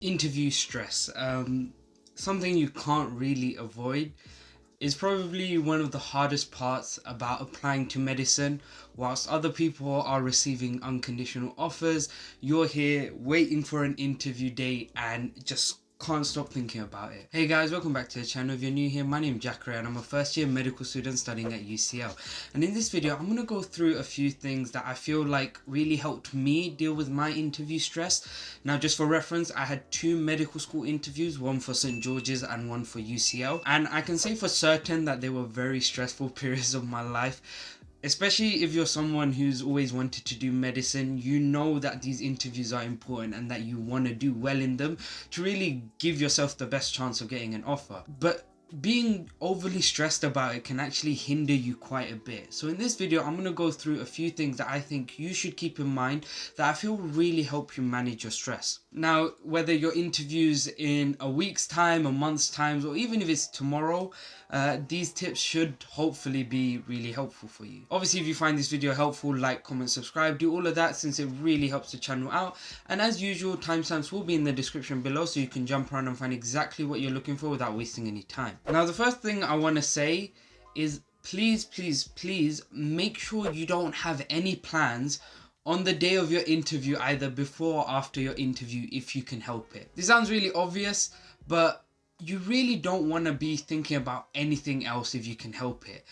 Interview stress, something you can't really avoid, is probably one of the hardest parts about applying to medicine. Whilst other people are receiving unconditional offers, you're here waiting for an interview date and just can't stop thinking about it. Hey guys, welcome back to the channel. If you're new here, my name is Jack Ray and I'm a first year medical student studying at UCL. And in this video, I'm going to go through a few things that I feel like really helped me deal with my interview stress. Now, just for reference, I had two medical school interviews, one for St. George's and one for UCL. And I can say for certain that they were very stressful periods of my life. Especially if you're someone who's always wanted to do medicine, you know that these interviews are important and that you want to do well in them to really give yourself the best chance of getting an offer. But being overly stressed about it can actually hinder you quite a bit. So in this video, I'm going to go through a few things that I think you should keep in mind that I feel really help you manage your stress. Now, whether your interview's in a week's time, a month's time, or even if it's tomorrow, these tips should hopefully be really helpful for you. Obviously, if you find this video helpful, like, comment, subscribe, do all of that since it really helps the channel out. And as usual, timestamps will be in the description below so you can jump around and find exactly what you're looking for without wasting any time. Now, the first thing I want to say is please make sure you don't have any plans on the day of your interview, either before or after your interview, if you can help it. This sounds really obvious, but you really don't want to be thinking about anything else if you can help it.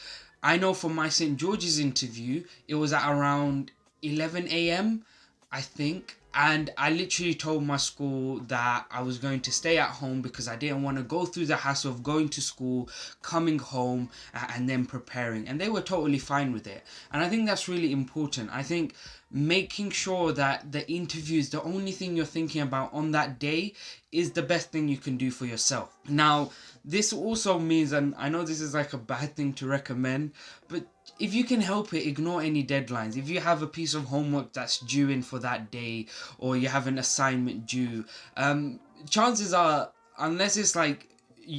I know for my St. George's interview, it was at around 11 a.m, I think. And I literally told my school that I was going to stay at home because I didn't want to go through the hassle of going to school, coming home, and then preparing. And they were totally fine with it. And I think that's really important. I think making sure that the interview is the only thing you're thinking about on that day is the best thing you can do for yourself. Now, this also means, and I know this is like a bad thing to recommend, but if you can help it, ignore any deadlines. If you have a piece of homework that's due in for that day, or you have an assignment due, chances are, unless it's like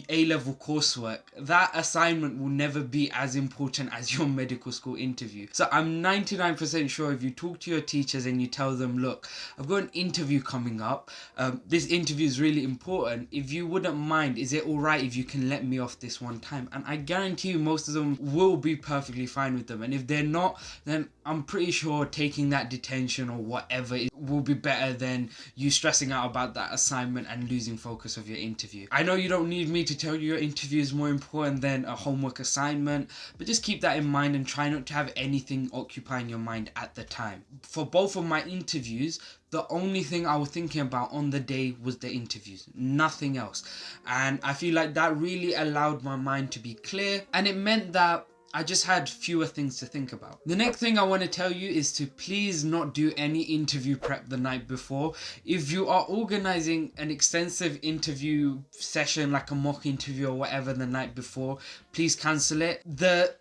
A-level coursework, that assignment will never be as important as your medical school interview. So I'm 99% sure if you talk to your teachers and you tell them, look, I've got an interview coming up, this interview is really important, if you wouldn't mind, is it alright if you can let me off this one time? And I guarantee you most of them will be perfectly fine with them. And if they're not, then I'm pretty sure taking that detention or whatever will be better than you stressing out about that assignment and losing focus of your interview. I know you don't need me to tell you your interview is more important than a homework assignment, but just keep that in mind and try not to have anything occupying your mind at the time. For both of my interviews, the only thing I was thinking about on the day was the interviews, nothing else. And I feel like that really allowed my mind to be clear, and it meant that I just had fewer things to think about. The next thing I want to tell you is to please not do any interview prep the night before. If you are organizing an extensive interview session, like a mock interview or whatever, the night before, please cancel it. The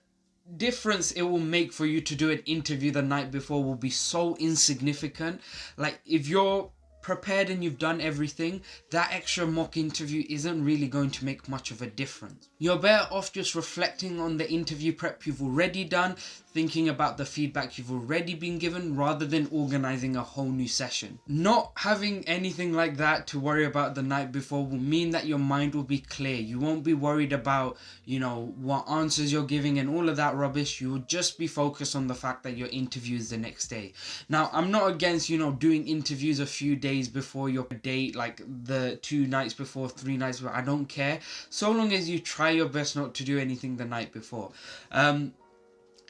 difference it will make for you to do an interview the night before will be so insignificant. Like, if you're prepared and you've done everything, that extra mock interview isn't really going to make much of a difference. You're better off just reflecting on the interview prep you've already done, thinking about the feedback you've already been given, rather than organizing a whole new session. Not having anything like that to worry about the night before will mean that your mind will be clear. You won't be worried about, what answers you're giving and all of that rubbish. You will just be focused on the fact that your interview is the next day. Now, I'm not against, doing interviews a few days before your date, like the 2 nights before, 3 nights before. I don't care, so long as you try your best not to do anything the night before.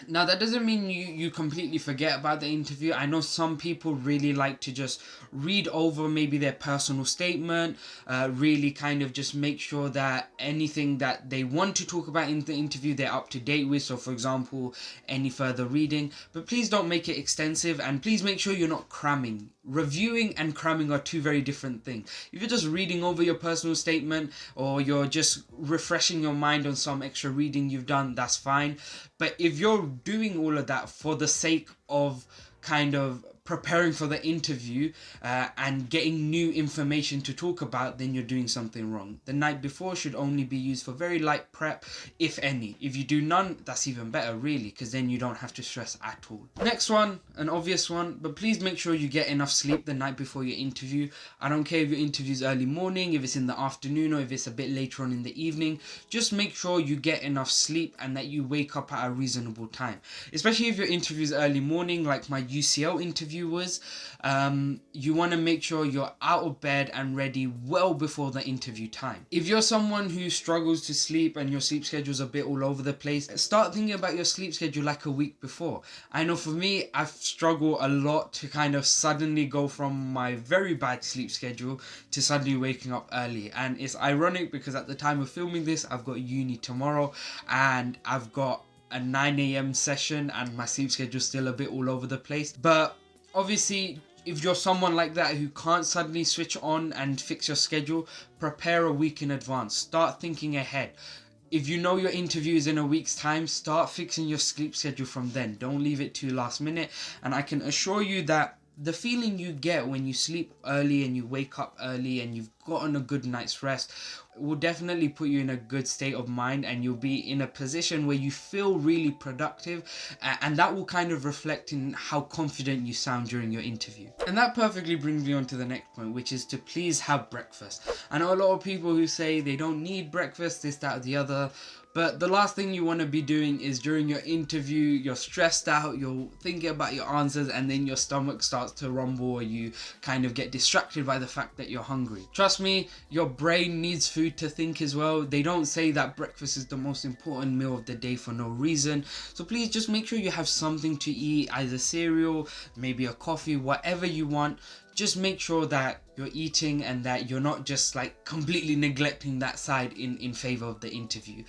Now, that doesn't mean you completely forget about the interview. I know some people really like to just read over maybe their personal statement, really kind of just make sure that anything that they want to talk about in the interview, they're up to date with. So, for example, any further reading. But please don't make it extensive, and please make sure you're not cramming. Reviewing and cramming are two very different things. If you're just reading over your personal statement, or you're just refreshing your mind on some extra reading you've done, that's fine. But if you're doing all of that for the sake of kind of preparing for the interview and getting new information to talk about, then you're doing something wrong. The night before should only be used for very light prep, if any. If you do none, that's even better really, because then you don't have to stress at all. Next one, an obvious one, but please make sure you get enough sleep the night before your interview. I don't care if your interview is early morning, if it's in the afternoon, or if it's a bit later on in the evening. Just make sure you get enough sleep and that you wake up at a reasonable time. Especially if your interview is early morning, like my UCL interview was. You want to make sure you're out of bed and ready well before the interview time. If you're someone who struggles to sleep and your sleep schedule's a bit all over the place, start thinking about your sleep schedule like a week before. I know for me, I've struggled a lot to kind of suddenly go from my very bad sleep schedule to suddenly waking up early. And it's ironic because at the time of filming this, I've got uni tomorrow and I've got a 9 a.m. session and my sleep schedule's still a bit all over the place. But obviously, if you're someone like that who can't suddenly switch on and fix your schedule, prepare a week in advance. Start thinking ahead. If you know your interview is in a week's time, start fixing your sleep schedule from then. Don't leave it to last minute. And I can assure you that the feeling you get when you sleep early and you wake up early and you've gotten a good night's rest will definitely put you in a good state of mind, and you'll be in a position where you feel really productive, and that will kind of reflect in how confident you sound during your interview. And that perfectly brings me on to the next point, which is to please have breakfast. I know a lot of people who say they don't need breakfast, this, that, or the other. But the last thing you want to be doing is during your interview, you're stressed out, you're thinking about your answers, and then your stomach starts to rumble, or you kind of get distracted by the fact that you're hungry. Trust me, your brain needs food to think as well. They don't say that breakfast is the most important meal of the day for no reason. So please just make sure you have something to eat, either cereal, maybe a coffee, whatever you want. Just make sure that you're eating and that you're not just like completely neglecting that side in favor of the interview.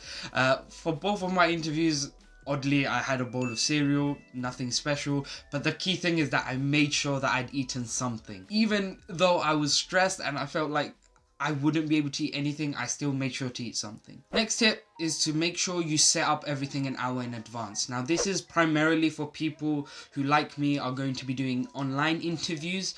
For both of my interviews, oddly, I had a bowl of cereal, nothing special, but the key thing is that I made sure that I'd eaten something. Even though I was stressed and I felt like I wouldn't be able to eat anything, I still made sure to eat something. Next tip is to make sure you set up everything an hour in advance. Now, this is primarily for people who, like me, are going to be doing online interviews.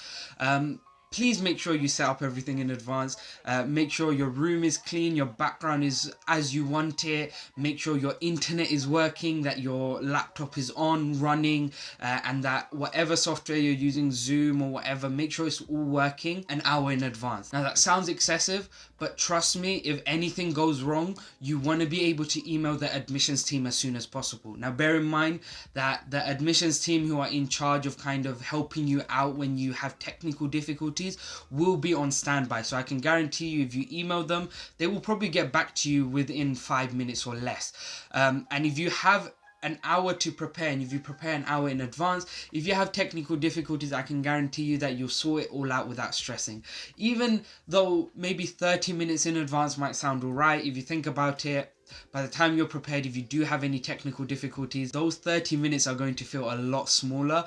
Please make sure you set up everything in advance. Make sure your room is clean, your background is as you want it. Make sure your internet is working, that your laptop is on, running, and that whatever software you're using, Zoom or whatever, make sure it's all working an hour in advance. Now, that sounds excessive, but trust me, if anything goes wrong, you want to be able to email the admissions team as soon as possible. Now, bear in mind that the admissions team who are in charge of kind of helping you out when you have technical difficulties will be on standby. So I can guarantee you, if you email them, they will probably get back to you within 5 minutes or less. And if you have an hour to prepare, and if you prepare an hour in advance, if you have technical difficulties, I can guarantee you that you'll sort it all out without stressing. Even though maybe 30 minutes in advance might sound alright, if you think about it, by the time you're prepared, if you do have any technical difficulties, those 30 minutes are going to feel a lot smaller,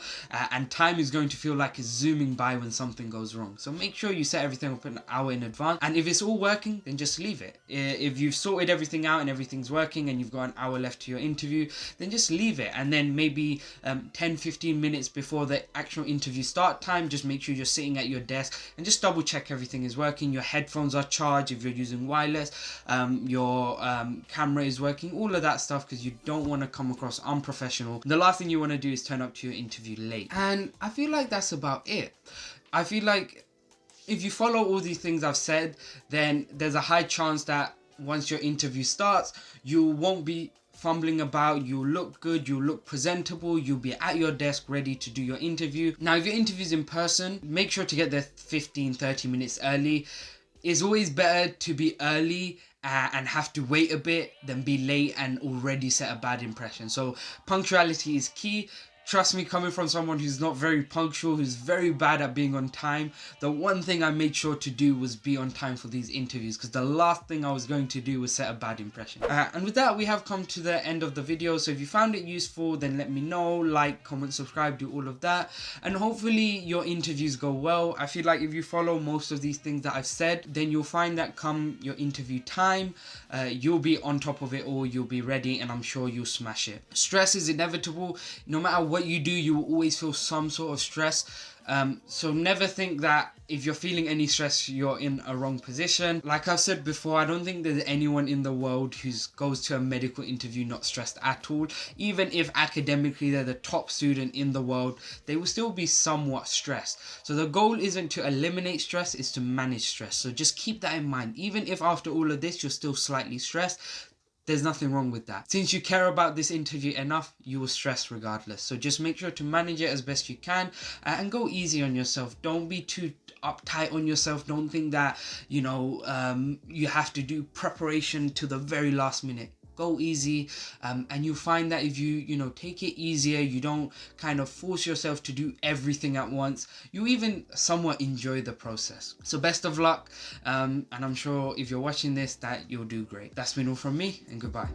and time is going to feel like it's zooming by when something goes wrong. So make sure you set everything up an hour in advance, and if it's all working, then just leave it. If you've sorted everything out and everything's working and you've got an hour left to your interview, then just leave it. And then maybe 10-15 minutes before the actual interview start time, just make sure you're sitting at your desk and just double check everything is working. Your headphones are charged if you're using wireless, your camera is working, all of that stuff, because you don't want to come across unprofessional. The last thing you want to do is turn up to your interview late. And I feel like that's about it. I feel like if you follow all these things I've said, then there's a high chance that once your interview starts, you won't be fumbling about, you'll look good, you'll look presentable, you'll be at your desk ready to do your interview. Now, if your interview's in person, make sure to get there 15-30 minutes early. It's always better to be early and have to wait a bit than be late and already set a bad impression. So punctuality is key. Trust me, coming from someone who's not very punctual, who's very bad at being on time, the one thing I made sure to do was be on time for these interviews, because the last thing I was going to do was set a bad impression. And with that, we have come to the end of the video. So if you found it useful, then let me know, like, comment, subscribe, do all of that. And hopefully your interviews go well. I feel like if you follow most of these things that I've said, then you'll find that come your interview time, you'll be on top of it all, you'll be ready, and I'm sure you'll smash it. Stress is inevitable. No matter what you do, you will always feel some sort of stress. So never think that if you're feeling any stress, you're in a wrong position. Like I've said before, I don't think there's anyone in the world who goes to a medical interview not stressed at all. Even if academically they're the top student in the world, they will still be somewhat stressed. So the goal isn't to eliminate stress, it's to manage stress. So just keep that in mind. Even if after all of this you're still slightly stressed, there's nothing wrong with that. Since you care about this interview enough, you will stress regardless. So just make sure to manage it as best you can, and go easy on yourself. Don't be too uptight on yourself. Don't think that, you have to do preparation to the very last minute. Go easy, and you'll find that if you take it easier, you don't kind of force yourself to do everything at once, you even somewhat enjoy the process. So best of luck, and I'm sure if you're watching this that you'll do great. That's been all from me, and goodbye.